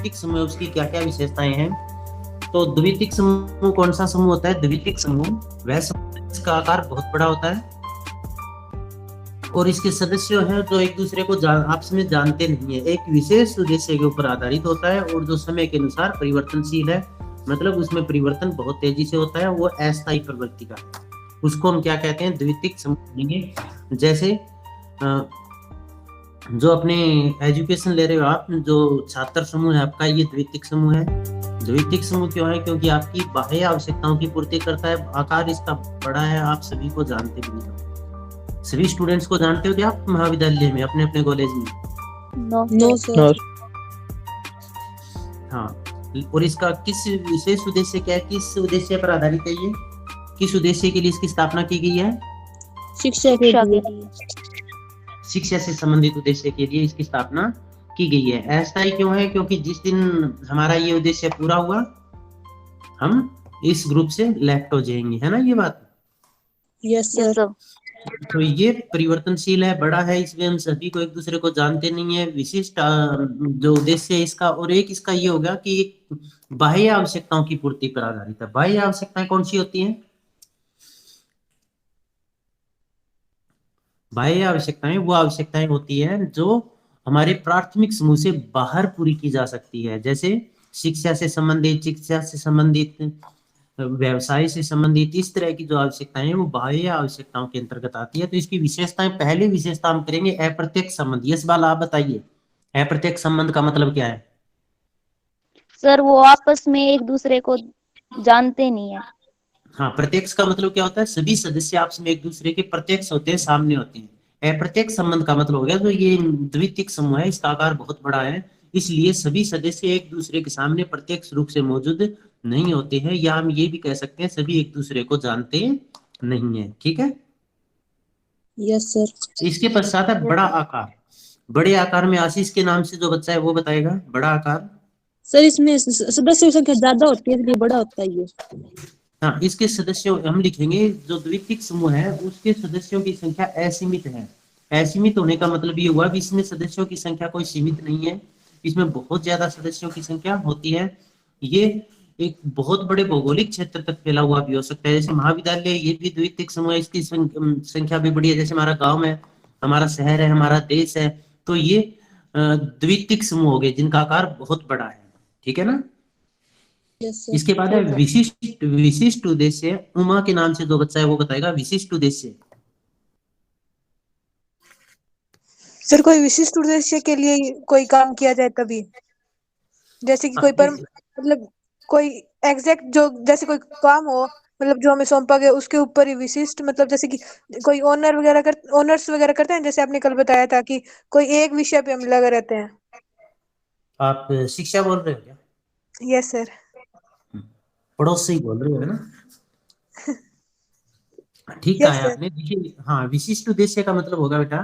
द्वितीयक समूह है उसकी क्या क्या विशेषताएं हैं। तो द्वितीयक समूह कौन सा समूह होता है? द्वितीयक समूह वह समूह जिसका आकार बहुत बड़ा होता है और इसके सदस्य हैं जो एक दूसरे को आपस में जानते नहीं है, एक विशेष उद्देश्य के ऊपर आधारित होता है और जो समय के अनुसार परिवर्तनशील है, मतलब उसमें परिवर्तन बहुत तेजी से होता है, वो अस्थायी प्रवृत्ति का है, उसको हम क्या कहते हैं? द्वितीयक समूह कहेंगे। जैसे जो अपने एजुकेशन ले रहे हो आप, जो छात्र समूह है आपका, ये द्वितीयक समूह है। द्वितीयक समूह क्यों है? क्योंकि आपकी बाह्य आवश्यकताओं की पूर्ति करता है, आकार इसका बड़ा है, आप सभी को जानते भी नहीं हो। सभी स्टूडेंट्स को जानते हो क्या आप महाविद्यालय में, अपने अपने कॉलेज में? No sir. हाँ, और इसका किस विशेष उद्देश्य क्या है, किस उद्देश्य पर आधारित है ये, किस उद्देश्य के लिए इसकी स्थापना की गई है? शिक्षा के लिए। शिक्षा से संबंधित उद्देश्य के लिए इसकी स्थापना की गई है। अस्थायी क्यों है? क्योंकि जिस दिन हमारा ये उद्देश्य पूरा हुआ हम इस ग्रुप से लेफ्ट हो जाएंगे, है ना ये बात? Yes sir. तो ये परिवर्तनशील है, बड़ा है, इसमें हम सभी को एक दूसरे को जानते नहीं है। विशिष्ट जो उद्देश्य है इसका, और एक इसका ये होगा कि बाह्य आवश्यकताओं की पूर्ति पर आधारित है। बाह्य आवश्यकताएं कौन सी होती हैं? बाह्य आवश्यकताएं वो आवश्यकताएं होती है जो हमारे प्राथमिक समूह से बाहर पूरी की जा सकती है, जैसे शिक्षा से संबंधित, चिकित्सा से संबंधित, व्यवसाय से संबंधित, इस तरह की जो आवश्यकताएं हैं वो बाह्य आवश्यकताओं के अंतर्गत आती है। तो इसकी विशेषताएं, पहली विशेषता हम करेंगे अप्रत्यक्ष संबंध। ये सवाल आप बताइए, अप्रत्यक्ष संबंध का मतलब क्या है? सर वो आपस में एक दूसरे को जानते नहीं है। हाँ, प्रत्यक्ष का मतलब क्या होता है? सभी सदस्य आपस में एक दूसरे के प्रत्यक्ष होते हैं, सामने होते हैं। अप्रत्यक्ष संबंध का मतलब हो गया तो ये द्वितीयक समूह है, इसका आकार बहुत बड़ा है, इसलिए सभी सदस्य एक दूसरे के सामने प्रत्यक्ष रूप से मौजूद नहीं होते हैं, या हम ये भी कह सकते हैं सभी एक दूसरे को जानते नहीं है। ठीक है। Yes sir. इसके पश्चात है बड़ा आकार। बड़े आकार में आशीष के नाम से जो बच्चा है वो बताएगा बड़ा आकार। सर इसमें सदस्यों की संख्या ज्यादा होती है इसलिए बड़ा होता है ये। हाँ, इसके सदस्यों हम लिखेंगे, जो द्वितीयक समूह है उसके सदस्यों की संख्या असीमित है। असीमित होने का मतलब ये हुआ कि इसमें सदस्यों की संख्या कोई सीमित नहीं है, इसमें बहुत ज्यादा सदस्यों की संख्या होती है। ये एक बहुत बड़े भौगोलिक क्षेत्र तक फैला हुआ भी हो सकता है, जैसे महाविद्यालय ये भी द्वितीयक समूह है, इसकी संख्या भी बड़ी है, जैसे हमारा गांव है, हमारा शहर है, हमारा देश है, तो ये द्वितीयक समूह हो गए जिनका आकार बहुत बड़ा है। ठीक है ना। Yes sir. इसके बाद है विशिष्ट। विशिष्ट उद्देश्य, उमा के नाम से जो बच्चा है वो बताएगा विशिष्ट उद्देश्य। सर कोई विशिष्ट उद्देश्य के लिए कोई काम किया जाए तभी, जैसे कि कोई पर मतलब कोई एग्जैक्ट जो जैसे कोई काम हो, मतलब जो हमें सौंपा गया उसके ऊपर ही विशिष्ट, मतलब जैसे कि कोई ओनर्स वगैरह करते हैं, जैसे आपने कल बताया था कि कोई एक विषय पे हम लगे रहते हैं। आप शिक्षा बोल रहे हो क्या? Yes sir. पड़ोस से ही बोल रहे हो, है ना? ठीक कहा यस है सर। आपने। देखिए, हाँ, विशिष्ट उद्देश्य का मतलब होगा बेटा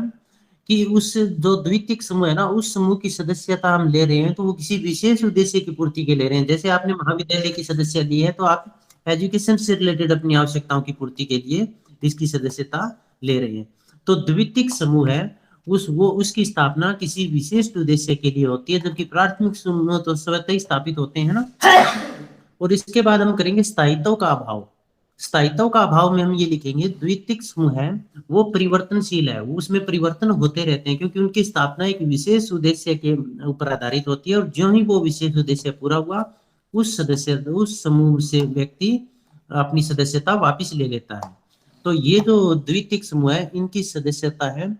कि उस जो द्वितीयक समूह है ना, उस समूह की सदस्यता हम ले रहे हैं तो वो किसी विशेष उद्देश्य की पूर्ति के ले रहे हैं। जैसे आपने महाविद्यालय की सदस्य ली है तो आप एजुकेशन से रिलेटेड अपनी आवश्यकताओं की पूर्ति के लिए इसकी सदस्यता ले रहे हैं। तो द्वितीयक समूह है उसकी स्थापना किसी विशेष उद्देश्य के लिए होती है, जबकि प्राथमिक समूह तो स्वतः ही स्थापित होते हैं ना। और इसके बाद हम करेंगे स्थायित्व का अभाव। स्थायित्व का अभाव में हम ये लिखेंगे द्वितीयक समूह है वो परिवर्तनशील है, वो उसमें परिवर्तन होते रहते हैं, क्योंकि उनकी स्थापना एक विशेष उद्देश्य के ऊपर आधारित होती है, और ज्यों ही वो विशेष उद्देश्य पूरा हुआ उस समूह से व्यक्ति अपनी सदस्यता वापस ले लेता है। तो ये जो द्वितीयक समूह है इनकी सदस्यता है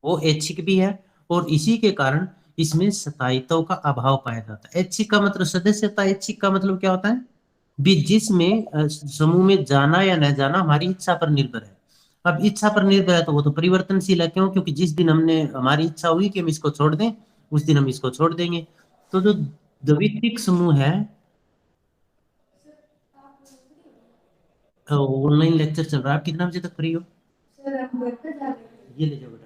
वो ऐच्छिक भी है, और इसी के कारण इसमें स्थायित्व का अभाव पाया जाता है। ऐच्छिक का मतलब सदस्यता, ऐच्छिक का मतलब क्या होता है? भी जिसमें समूह में जाना या न जाना हमारी इच्छा पर निर्भर है। अब इच्छा पर निर्भर है तो वो तो परिवर्तनशील है, क्यों? क्योंकि जिस दिन हमने हमारी इच्छा हुई कि हम इसको छोड़ दें उस दिन हम इसको छोड़ देंगे। तो जो द्वितीयक समूह है, ऑनलाइन लेक्चर चल रहा है, आप कितना बजे तक फ्री हो? ये ले जाओ बेटा,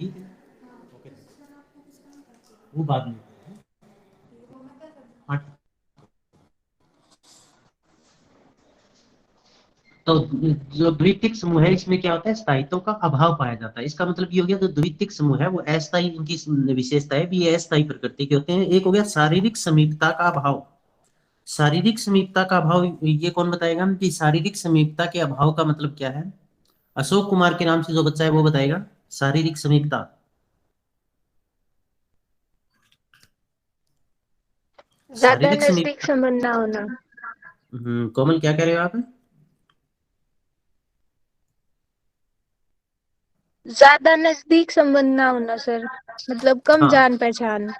ये ओके, वो बाद में। हाँ, तो जो द्वितीयक समूह है इसमें क्या होता है, स्थायित्व का अभाव पाया जाता है। इसका मतलब ये हो गया जो द्वितीयक समूह है वो अस्थायी, इनकी विशेषता है भी ये अस्थायी प्रकृति के होते हैं। एक हो गया शारीरिक समीपता का अभाव। शारीरिक समीपता का अभाव ये कौन बताएगा कि शारीरिक समीपता के अभाव का मतलब क्या है? अशोक कुमार के नाम से जो बच्चा है वो बताएगा शारीरिक समीपता। ज्यादा शारीरिक नजदीक समीपता। संबंध ना होना। कोमल क्या कह रहे हो आप? ज्यादा नजदीक संबंध ना होना सर, मतलब कम हाँ, जान पहचान।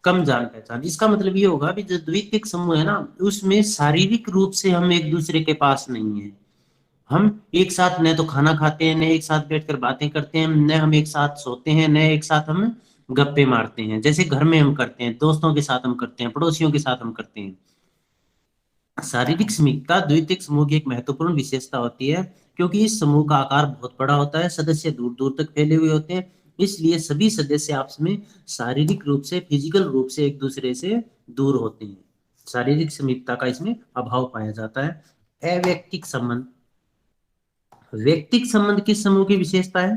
कम जान पहचान। इसका मतलब ये होगा कि जो द्वितीयक समूह है ना उसमें शारीरिक रूप से हम एक दूसरे के पास नहीं है। हम एक साथ न तो खाना खाते हैं, न एक साथ बैठकर बातें करते हैं, न हम एक साथ सोते हैं, न एक साथ हम गप्पे मारते हैं जैसे घर में हम करते हैं, दोस्तों के साथ हम करते हैं, पड़ोसियों के साथ हम करते हैं। शारीरिक समीपता द्वितीयक समूह की एक महत्वपूर्ण विशेषता होती है, क्योंकि इस समूह का आकार बहुत बड़ा होता है, सदस्य दूर दूर तक फैले हुए होते हैं, इसलिए सभी सदस्य आपस में शारीरिक रूप से, फिजिकल रूप से एक दूसरे से दूर होते हैं। शारीरिक समीपता का इसमें अभाव पाया जाता है। अवैयक्तिक संबंध। व्यक्तिक संबंध किस समूह की विशेषता है?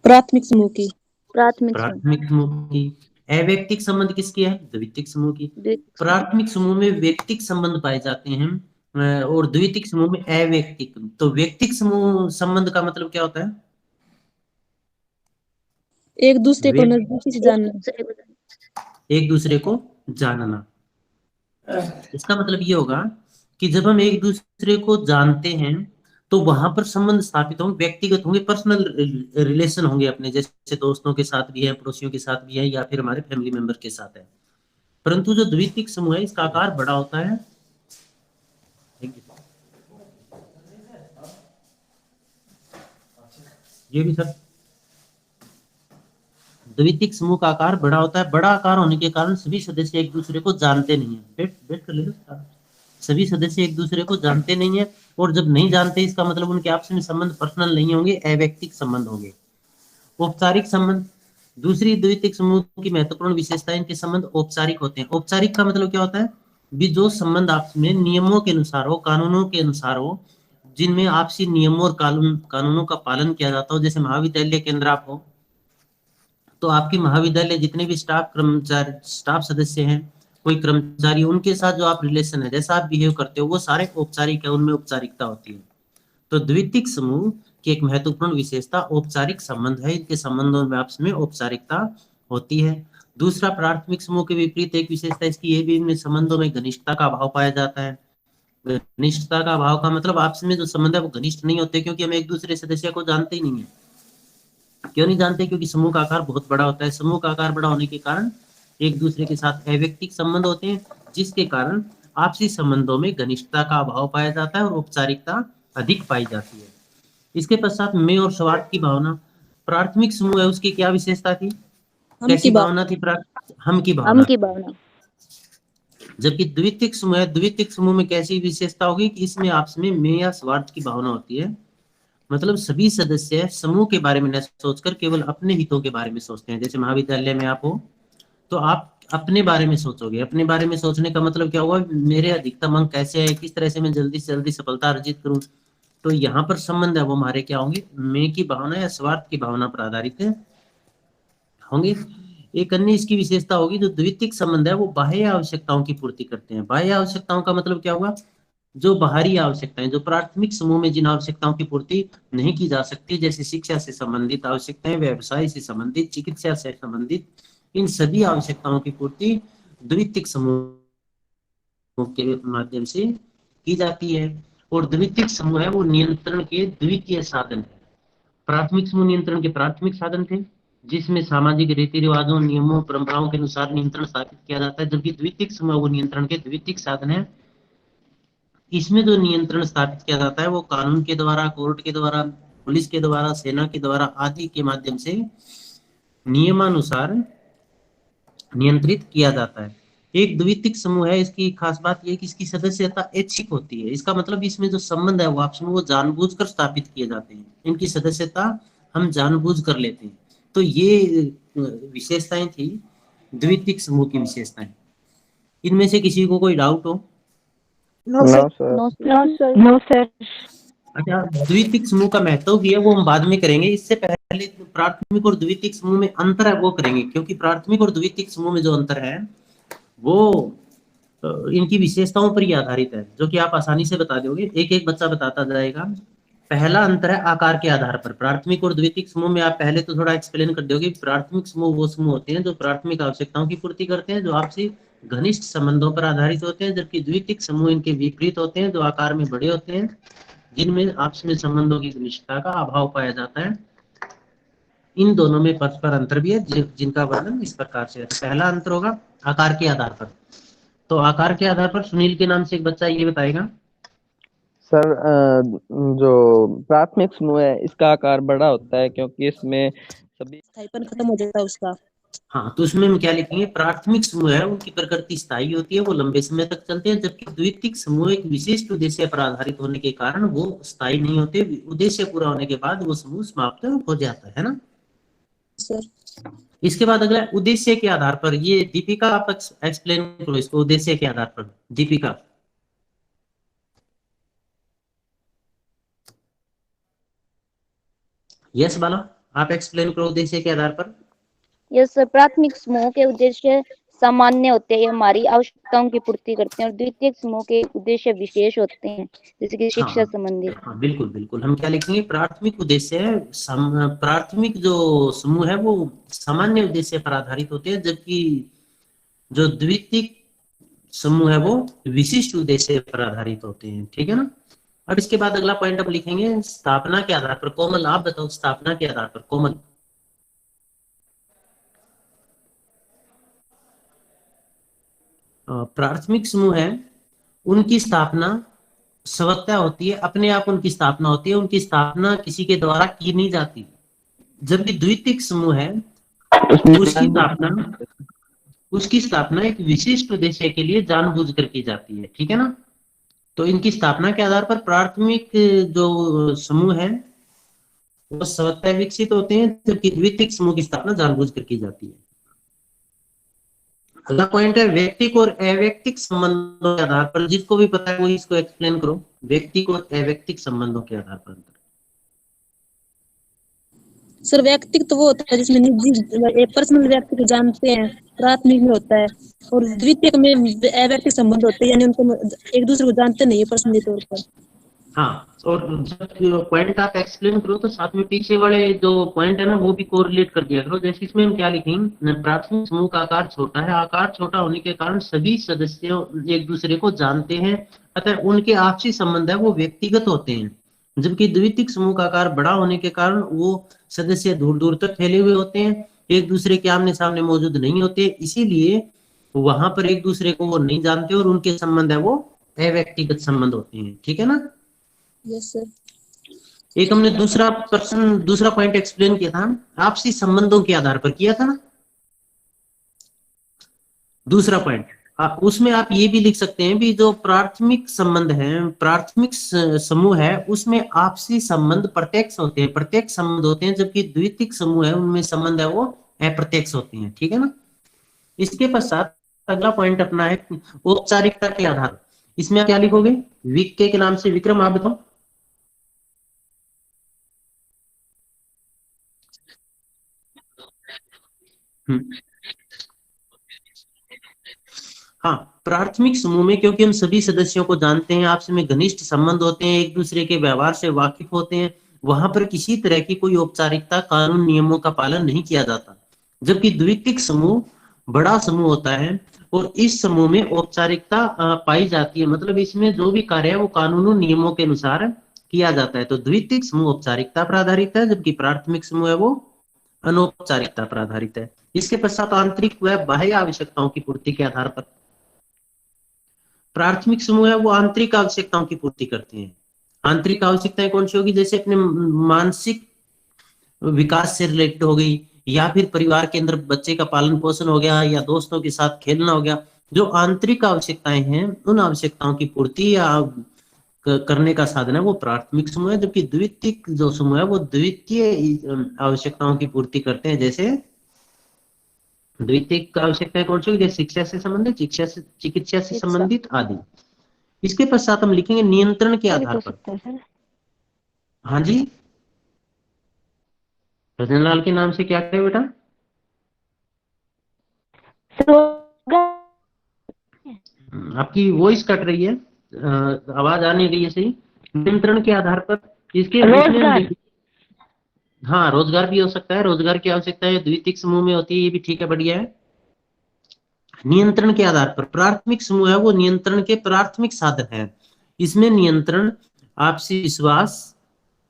प्राथमिक समूह की। प्राथमिक समूह। प्राथमिक समूह की। अवैयक्तिक संबंध किसकी है? द्वितीयक समूह की। द्वितीयक समूह। प्राथमिक समूह में व्यक्तिक संबंध पाए जाते हैं और द्वितीयक समूह में अवैयक्तिक। तो व्यक्तिक समूह संबंध का मतलब क्या होता है? एक दूसरे को वे नजदीकी से एक जानना। दूसरे को एक दूसरे को जानना। इसका मतलब ये होगा कि जब हम एक दूसरे को जानते हैं तो वहां पर संबंध स्थापित होंगे, व्यक्तिगत होंगे, पर्सनल रिलेशन होंगे अपने, जैसे दोस्तों के साथ भी है, पड़ोसियों के साथ भी है, या फिर हमारे फैमिली मेंबर के साथ है। परंतु जो द्वितीयक समूह है इसका आकार बड़ा होता है। ये भी सर, द्वितीयक समूह का आकार बड़ा होता है। बड़ा आकार होने के कारण सभी सदस्य एक दूसरे को जानते नहीं है। बैठ बैठ कर ले लो। सभी सदस्य एक दूसरे को जानते नहीं है, और जब नहीं जानते इसका मतलब उनके आपस में संबंध पर्सनल नहीं होंगे, अवैयक्तिक संबंध होंगे। औपचारिक संबंध। दूसरी द्वितीयक समूह की महत्वपूर्ण विशेषता है इनके संबंध औपचारिक होते हैं। औपचारिक का मतलब क्या होता है? भी जो संबंध आपस में नियमों के अनुसार हो, कानूनों के अनुसार हो, जिनमें आपसी नियमों और कानूनों का पालन किया जाता हो। जैसे महाविद्यालय के अंदर आप हो तो आपकी महाविद्यालय जितने भी स्टाफ कर्मचारी, स्टाफ सदस्य हैं, कोई कर्मचारी, उनके साथ जो आप रिलेशन है, जैसा आप बिहेव करते हो वो सारे औपचारिक है, उनमें औपचारिकता होती है। तो द्वितीयक समूह की एक महत्वपूर्ण विशेषता औपचारिक संबंध है। इनके संबंधों में आपस में औपचारिकता होती है। दूसरा, प्राथमिक समूह के विपरीत एक विशेषता इसकी ये भी, इनमें संबंधों में घनिष्ठता का अभाव पाया जाता है। घनिष्ठता का अभाव का मतलब आपस में जो संबंध है वो घनिष्ठ नहीं होते, क्योंकि हम एक दूसरे सदस्य को जानते ही नहीं है। क्यों नहीं जानते? क्योंकि समूह का आकार बहुत बड़ा होता है। समूह का आकार बड़ा होने के कारण एक दूसरे के साथ अवैयक्तिक संबंध होते हैं, जिसके कारण आपसी संबंधों में घनिष्ठता का अभाव पाया जाता है और औपचारिकता अधिक पाई जाती है। इसके पश्चात मैं और स्वार्थ की भावना। प्राथमिक समूह है उसकी क्या विशेषता थी? हम कैसी की बात। भावना थी? हम की हम भावना। की भावना। जबकि द्वितीयक समूह है, द्वितीयक समूह में कैसी विशेषता होगी कि इसमें आपस में मैं या स्वार्थ की भावना होती है। मतलब सभी सदस्य समूह के बारे में न सोचकर केवल अपने हितों के बारे में सोचते हैं। जैसे महाविद्यालय में आप हो तो आप अपने बारे में सोचोगे। अपने बारे में सोचने का मतलब क्या होगा? मेरे अधिकतम अंक कैसे है, किस तरह से मैं जल्दी से जल्दी सफलता अर्जित करूं। तो यहाँ पर संबंध है वो हमारे क्या होंगे? मैं की भावना या स्वार्थ की भावना पर आधारित होंगे। एक अन्य इसकी विशेषता होगी, जो द्वितीयक संबंध है वो बाह्य आवश्यकताओं की पूर्ति करते हैं। बाह्य आवश्यकताओं का मतलब क्या होगा? जो बाहरी आवश्यकताएं, जो प्राथमिक समूह में जिन आवश्यकताओं की पूर्ति नहीं की जा सकती, जैसे शिक्षा से संबंधित आवश्यकताएं, व्यवसाय से संबंधित, चिकित्सा से संबंधित, इन सभी आवश्यकताओं की पूर्ति द्वितीयक समूह के माध्यम से की जाती है। और द्वितीयक समूह है वो नियंत्रण के द्वितीय साधन है। प्राथमिक समूह नियंत्रण के प्राथमिक साधन थे, जिसमें सामाजिक रीति रिवाजों, नियमों, परंपराओं के अनुसार नियंत्रण स्थापित किया जाता है। जबकि द्वितीयक समूह वो नियंत्रण के द्वितीयक साधन है। इसमें जो नियंत्रण स्थापित किया जाता है वो कानून के द्वारा, कोर्ट के द्वारा, पुलिस के द्वारा, सेना के द्वारा आदि के माध्यम से नियमानुसार नियंत्रित किया जाता है। एक द्वितीयक समूह है, इसकी खास बात यह कि इसकी सदस्यता ऐच्छिक होती है। इसका मतलब इसमें जो संबंध है वो आपस में वो जानबूझकर स्थापित किए जाते हैं। इनकी सदस्यता हम जानबूझ कर लेते हैं। तो ये विशेषताएं थी द्वितीयक समूह की विशेषताएं। इनमें से किसी को कोई डाउट हो? No sir. No no sir. No sir. अच्छा, द्वितीयक समूह का महत्व भी है, वो हम बाद में करेंगे। इससे पहले प्राथमिक और द्वितीयक समूह में अंतर है वो करेंगे, क्योंकि प्राथमिक और द्वितीयक समूह में जो अंतर है वो इनकी विशेषताओं पर ही आधारित है, जो कि आप आसानी से बता दोगे। एक एक बच्चा बताता जाएगा। पहला अंतर है आकार के आधार पर। प्राथमिक और द्वितीयक समूह में आप पहले तो थोड़ा एक्सप्लेन कर दोगे। प्राथमिक समूह वो समूह होते हैं जो प्राथमिक आवश्यकताओं की पूर्ति करते हैं, जो आपसी घनिष्ठ संबंधों पर आधारित होते हैं, जबकि द्वितीयक समूह इनके विपरीत होते हैं, जो आकार में बड़े होते हैं, जिनमें आपस में संबंधों की घनिष्ठता का अभाव पाया जाता है। इन दोनों में परस्पर अंतर भी है, जिनका वर्णन इस प्रकार से है। पहला अंतर होगा आकार के आधार पर। तो आकार के आधार पर सुनील के नाम से एक बच्चा ये बताएगा। सर जो प्राथमिक समूह है इसका आकार बड़ा होता है, क्योंकि इसमें सभी स्थायीपन खत्म हो जाता है उसका। हाँ, तो उसमें हम क्या लिखेंगे, प्राथमिक समूह है उनकी प्रकृति स्थायी होती है, वो लंबे समय तक चलते हैं, जबकि द्वितीयक समूह एक विशिष्ट उद्देश्य पर आधारित होने के कारण वो स्थायी नहीं होते। उद्देश्य पूरा होने के बाद वो समूह समाप्त हो जाता है ना सर इसके बाद अगला उद्देश्य के आधार पर। ये दीपिका आप एक्सप्लेन करो इसको, उद्देश्य के आधार पर दीपिका। यस बाला, आप एक्सप्लेन करो उद्देश्य के आधार पर। यस सर, प्राथमिक समूह के उद्देश्य सामान्य होते हैं, ये हमारी आवश्यकताओं की पूर्ति करते हैं, और द्वितीयक समूह के उद्देश्य विशेष होते हैं, जैसे कि शिक्षा हाँ संबंधित। हाँ, बिल्कुल बिल्कुल। हम क्या लिखेंगे, प्राथमिक उद्देश्य है प्राथमिक जो समूह है वो सामान्य उद्देश्य पर आधारित होते हैं, जबकि जो द्वितीयक समूह है वो विशिष्ट उद्देश्य पर आधारित होते हैं। ठीक है ना। अब इसके बाद अगला पॉइंट हम लिखेंगे स्थापना के आधार पर। कोमल आप बताओ, स्थापना के आधार पर कोमल। प्राथमिक समूह है उनकी स्थापना स्वतः होती है, अपने आप उनकी स्थापना होती है, उनकी स्थापना किसी के द्वारा की नहीं जाती। जबकि द्वितीयक समूह है उसकी स्थापना एक विशिष्ट उद्देश्य के लिए जानबूझकर की जाती है। ठीक है ना। तो इनकी स्थापना के आधार पर प्राथमिक जो समूह है वो स्वतः विकसित होते हैं, जबकि द्वितीयक समूह की स्थापना जानबूझकर की जाती है। अगला पॉइंट है व्यक्तिक और अव्यक्तिक संबंधों के आधार पर। जिसको भी पता है वो इसको एक्सप्लेन करो, व्यक्तिक और अव्यक्तिक संबंधों के आधार पर। सर व्यक्तिगत तो वो होता है जिसमें निजी एक पर्सनल व्यक्ति को जानते हैं, प्राथमिक में होता है, और द्वितीयक में अव्यक्तिक संबंध होते हैं, यानी उनको एक दूसरे को जानते नहीं है पर्सनली तौर पर। हाँ, और जब पॉइंट आप एक्सप्लेन करो तो साथ में पीछे वाले जो पॉइंट है ना वो भी कोरिलेट कर दिया करो। जैसे इसमें हम क्या लिखेंगे, प्राथमिक समूह का आकार छोटा है, आकार छोटा होने के कारण सभी सदस्य एक दूसरे को जानते हैं, अतः उनके आपसी संबंध है वो व्यक्तिगत होते हैं। जबकि द्वितीयक समूह का आकार बड़ा होने के कारण वो सदस्य दूर दूर तक फैले हुए होते हैं, एक दूसरे के आमने सामने मौजूद नहीं होते, इसीलिए वहां पर एक दूसरे को वो नहीं जानते और उनके संबंध है वो अव्यक्तिगत संबंध होते हैं। ठीक है ना। Yes sir. एक हमने दूसरा पॉइंट एक्सप्लेन किया था, आपसी संबंधों के आधार पर किया था ना दूसरा पॉइंट। उसमें आप ये भी लिख सकते हैं भी जो प्राथमिक संबंध है, प्राथमिक समूह है उसमें आपसी संबंध प्रत्यक्ष होते हैं, प्रत्यक्ष संबंध होते हैं, जबकि द्वितीयक समूह है उनमें संबंध है वो अप्रत्यक्ष होते हैं। ठीक है ना। इसके पश्चात अगला पॉइंट अपना है औपचारिकता के आधार। इसमें आप क्या लिखोगे, विक्के के नाम से विक्रम आप बताओ। हाँ, प्राथमिक समूह में क्योंकि हम सभी सदस्यों को जानते हैं, आपस में घनिष्ठ संबंध होते हैं, एक दूसरे के व्यवहार से वाकिफ होते हैं, वहां पर किसी तरह की कोई औपचारिकता कानून नियमों का पालन नहीं किया जाता। जबकि द्वितीयक समूह बड़ा समूह होता है और इस समूह में औपचारिकता पाई जाती है, मतलब इसमें जो भी कार्य है वो कानूनों नियमों के अनुसार किया जाता है। तो द्वितीयक समूह औपचारिकता पर आधारित है, जबकि प्राथमिक समूह है वो अनौपचारिकता पर आधारित है। इसके पश्चात आंतरिक व बाह्य आवश्यकताओं की पूर्ति के आधार पर प्राथमिक समूह है वो आंतरिक आवश्यकताओं की पूर्ति करते हैं। आंतरिक आवश्यकताएं कौन सी होगी, जैसे अपने मानसिक विकास से रिलेटेड हो गई, या फिर परिवार के अंदर बच्चे का पालन पोषण हो गया, या दोस्तों के साथ खेलना हो गया। जो आंतरिक आवश्यकताएं हैं उन आवश्यकताओं की पूर्ति या करने का साधन है वो प्राथमिक समूह है, जबकि द्वितीयक जो समूह है वो द्वितीय आवश्यकताओं की पूर्ति करते हैं। जैसे द्वितीयक आवश्यकताएं कौन सी होगी, जैसे शिक्षा से संबंधित, चिकित्सा से शिक्षा। संबंधित आदि। इसके पश्चात हम लिखेंगे नियंत्रण के आधार पर। हाँ जी, रतनलाल के नाम से क्या है बेटा? आपकी वॉइस कट रही है, आवाज आ नहीं रही है सही। नियंत्रण के आधार पर इसके इसमें हम लिख, हाँ रोजगार भी हो सकता है, रोजगार की आवश्यकता है द्वितीयक समूह में होती है, ये भी ठीक है, बढ़िया है। नियंत्रण के आधार पर प्राथमिक समूह है वो नियंत्रण के प्राथमिक साधन है। इसमें नियंत्रण आपसी विश्वास,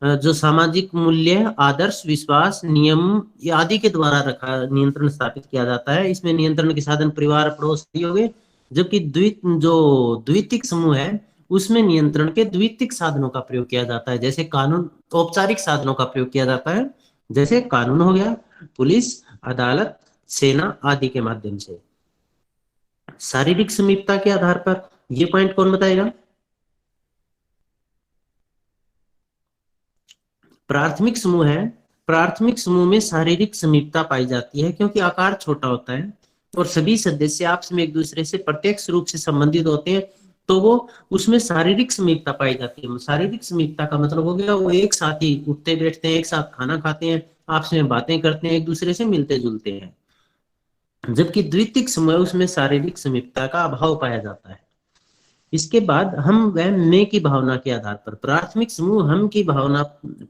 जो सामाजिक मूल्य, आदर्श, विश्वास, नियम आदि के द्वारा रखा नियंत्रण स्थापित किया जाता है। इसमें नियंत्रण के साधन परिवार, पड़ोस हो गए। जबकि द्वितीयक समूह है उसमें नियंत्रण के द्वितीयक साधनों का प्रयोग किया जाता है, जैसे कानून, औपचारिक साधनों का प्रयोग किया जाता है, जैसे कानून हो गया, पुलिस, अदालत, सेना आदि के माध्यम से। शारीरिक समीपता के आधार पर, ये पॉइंट कौन बताएगा? प्राथमिक समूह है, प्राथमिक समूह में शारीरिक समीपता पाई जाती है क्योंकि आकार छोटा होता है और सभी सदस्य आपस में एक दूसरे से प्रत्यक्ष रूप से संबंधित होते हैं, तो वो उसमें शारीरिक समीपता पाई जाती है। शारीरिक समीपता का मतलब हो गया वो एक साथ ही उठते बैठते हैं, एक साथ खाना खाते हैं, आपस में बातें करते हैं, एक दूसरे से मिलते जुलते हैं। जबकि द्वितीयक समूह उसमें शारीरिक समीपता का अभाव पाया जाता है। इसके बाद हम वह मैं की भावना के आधार पर, प्राथमिक समूह हम की भावना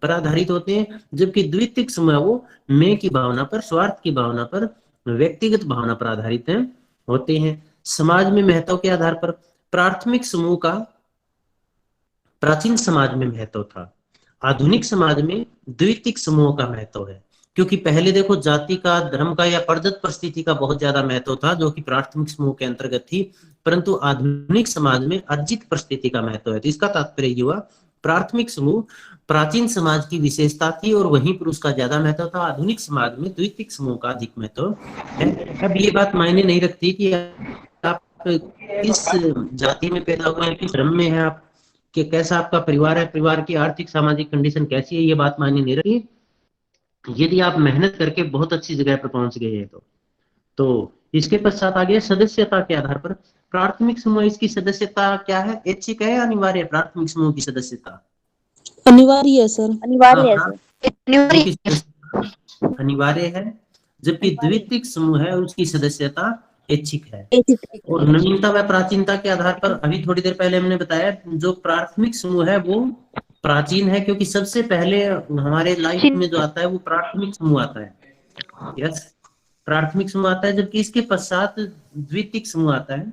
पर आधारित होते हैं, जबकि द्वितीयक समूह वो मैं की भावना पर, स्वार्थ की भावना पर, व्यक्तिगत भावना पर आधारित हैं होते हैं। समाज में महत्व के आधार पर प्राथमिक समूह का प्राचीन समाज में महत्व था, आधुनिक समाज में द्वितीयक समूह का महत्व है। क्योंकि पहले देखो जाति का, धर्म का या प्रदत्त परिस्थिति का बहुत ज्यादा महत्व था जो कि प्राथमिक समूह के अंतर्गत थी, परंतु आधुनिक समाज में अर्जित परिस्थिति का महत्व है। तो इसका तात्पर्य ये हुआ प्राथमिक समूह प्राचीन समाज की विशेषता थी और वहीं पर उसका ज्यादा महत्व था, आधुनिक समाज में द्वितीयक समूह का अधिक महत्व है। अब ये बात मायने नहीं रखती कि आप किस जाति में पैदा हुए हैं, किस धर्म में है आप, कि कैसा आपका परिवार है, परिवार की आर्थिक सामाजिक कंडीशन कैसी है, ये बात मायने नहीं रखती। यदि आप मेहनत करके बहुत अच्छी जगह पर पहुंच गए हैं तो इसके पश्चात आगे सदस्यता के आधार पर प्राथमिक समूह, इसकी सदस्यता क्या है? ऐच्छिक है या अनिवार्य है? प्राथमिक समूह की सदस्यता अनिवार्य है सर। अनिवार्य है समूह सर। की सदस्यता अनिवार्य है, जबकि द्वितीयक समूह है उसकी सदस्यता ऐच्छिक है। और नवीनता व प्राचीनता के आधार पर अभी थोड़ी देर पहले हमने बताया जो प्राथमिक समूह है वो प्राचीन है, क्योंकि सबसे पहले हमारे लाइफ में जो आता है वो प्राथमिक समूह आता है। यस, प्राथमिक समूह आता है, जबकि इसके पश्चात द्वितीयक समूह आता है।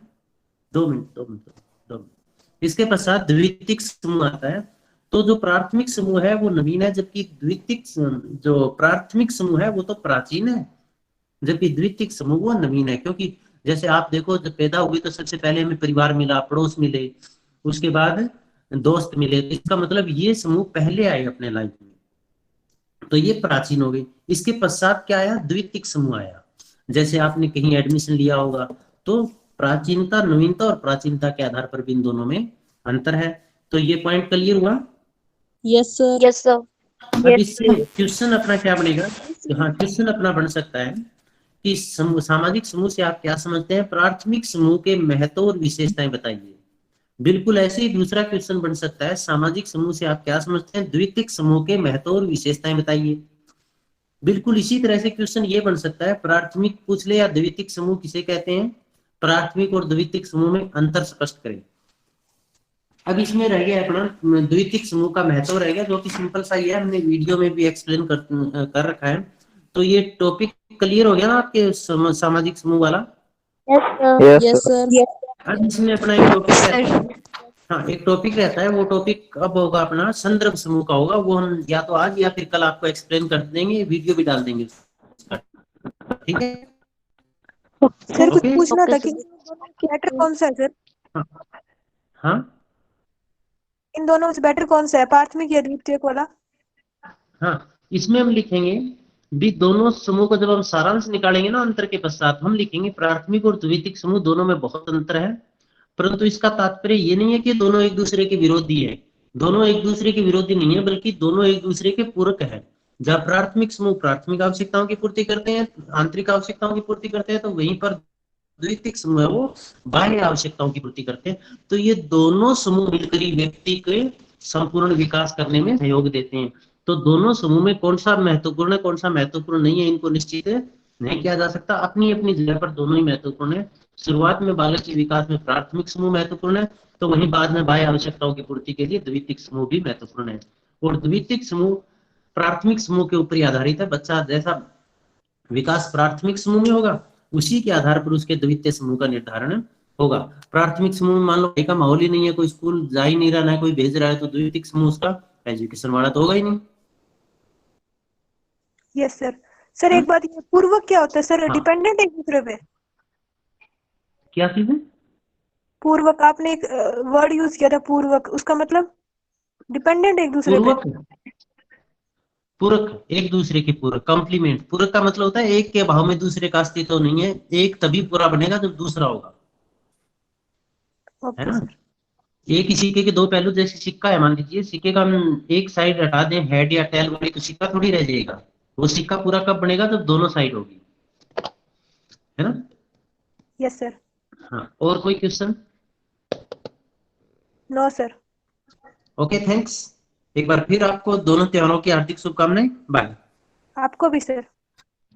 2 मिनट। इसके पश्चात द्वितीयक समूह आता है। तो जो प्राथमिक समूह है वो नवीन है, जबकि द्वितीयक जो प्राथमिक समूह है वो तो प्राचीन है, जबकि द्वितीयक समूह वो नवीन है। क्योंकि जैसे आप देखो जब पैदा हुए तो सबसे पहले हमें परिवार मिला, पड़ोस मिले, उसके बाद दोस्त मिले, इसका मतलब ये समूह पहले आए अपने लाइफ में, तो ये प्राचीन हो गई। इसके पश्चात क्या आया? द्वितीयक समूह आया। जैसे आपने कहीं एडमिशन लिया होगा तो प्राचीनता, नवीनता और प्राचीनता के आधार पर भी इन दोनों में अंतर है। तो ये पॉइंट क्लियर हुआ? Yes sir. Yes sir. अब इससे क्वेश्चन अपना क्या बनेगा? हाँ, क्वेश्चन अपना बन सकता है कि सामाजिक समूह से आप क्या समझते हैं, प्राथमिक समूह के महत्व और विशेषताएं बताइए। बिल्कुल ऐसे ही दूसरा क्वेश्चन बन सकता है, सामाजिक समूह से आप क्या समझते हैं, द्वितीयक समूह के महत्व और विशेषताएं बताइए। बिल्कुल इसी तरह से क्वेश्चन ये बन सकता है, प्राथमिक पूछ ले या द्वितीयक समूह किसे कहते हैं, प्राथमिक और द्वितीयक समूह में अंतर स्पष्ट करें। अब इसमें रह गया अपना द्वितीयक समूह का महत्व रह गया, जो कि सिंपल सा ही है, हमने वीडियो में भी एक्सप्लेन कर रखा है। तो ये टॉपिक क्लियर हो गया ना आपके सामाजिक समूह वाला? Yes sir. अब इसमें अपना एक टॉपिक रहता है, हाँ एक टॉपिक रहता है, वो टॉपिक अब होगा अपना संदर्भ समूह का होगा। वो हम या तो आज या फिर कल आपको एक्सप्लेन कर देंगे, वीडियो भी डाल देंगे, ठीक है? सर कुछ ओके? पूछना था कि बेटर कौन सा है सर? हाँ, इन दोनों में से बेटर कौन सा है, प्राथमिक या द्वितीयक वाला? हाँ इसमें हम लिखेंगे भी दोनों समूह को जब हम सारांश निकालेंगे ना अंतर के पश्चात, हम लिखेंगे प्राथमिक और द्वितीयक समूह दोनों में बहुत अंतर है, परंतु इसका तात्पर्य ये नहीं है कि दोनों एक दूसरे के विरोधी है। दोनों एक दूसरे के विरोधी नहीं है, बल्कि दोनों एक दूसरे के पूरक है। जब प्राथमिक समूह प्राथमिक आवश्यकताओं की पूर्ति करते हैं, आंतरिक आवश्यकताओं की पूर्ति करते हैं, तो वहीं पर द्वितीयक समूह है वो बाह्य आवश्यकताओं की पूर्ति करते हैं। तो ये दोनों समूह मिलकर ही व्यक्ति के संपूर्ण विकास करने में सहयोग देते हैं। तो दोनों समूह में कौन सा महत्वपूर्ण है, कौन सा महत्वपूर्ण नहीं है, इनको निश्चित नहीं किया जा सकता। अपनी अपनी जगह पर दोनों ही महत्वपूर्ण है। शुरुआत में बालक के विकास में प्राथमिक समूह महत्वपूर्ण है, तो वहीं बाद में बाह्य आवश्यकताओं की पूर्ति के लिए द्वितीयक समूह भी महत्वपूर्ण है। और द्वितीयक समूह प्राथमिक समूह के ऊपर आधारित है। बच्चा जैसा विकास प्राथमिक समूह में होगा, उसी के आधार पर उसके द्वितीय समूह का निर्धारण होगा। प्राथमिक समूह में मान लो का माहौल ही नहीं है, कोई स्कूल जा ही नहीं रहा, ना कोई भेज रहा है, तो द्वितीय समूह उसका एजुकेशन वाला तो होगा ही नहीं। Yes sir. सर एक बात, ये पूर्वक क्या होता है सर? हाँ। डिपेंडेंट एक दूसरे पे? क्या चीज है? पूर्वक, आपने एक वर्ड यूज किया था पूर्वक, उसका मतलब डिपेंडेंट एक दूसरे पे? पूर्वक, पूरक, एक दूसरे के पूरक, कॉम्प्लीमेंट। पूरक का मतलब होता है एक के अभाव में दूसरे का अस्तित्व नहीं है, एक तभी पूरा बनेगा जब दूसरा होगा, है ओके ना। सर। एक ही सिक्के के दो पहलू, जैसे सिक्का है, मान लीजिए सिक्के का हम एक साइड हटा दें हेड या टेल वाली, तो सिक्का थोड़ी रह जाएगा। वो सिक्का पूरा कब बनेगा जब दोनों साइड होगी, है ना। Yes sir. हाँ, और कोई question? No sir. Okay, thanks. एक बार फिर आपको दोनों त्योहारों की हार्दिक शुभकामनाएं। बाय। आपको भी सर।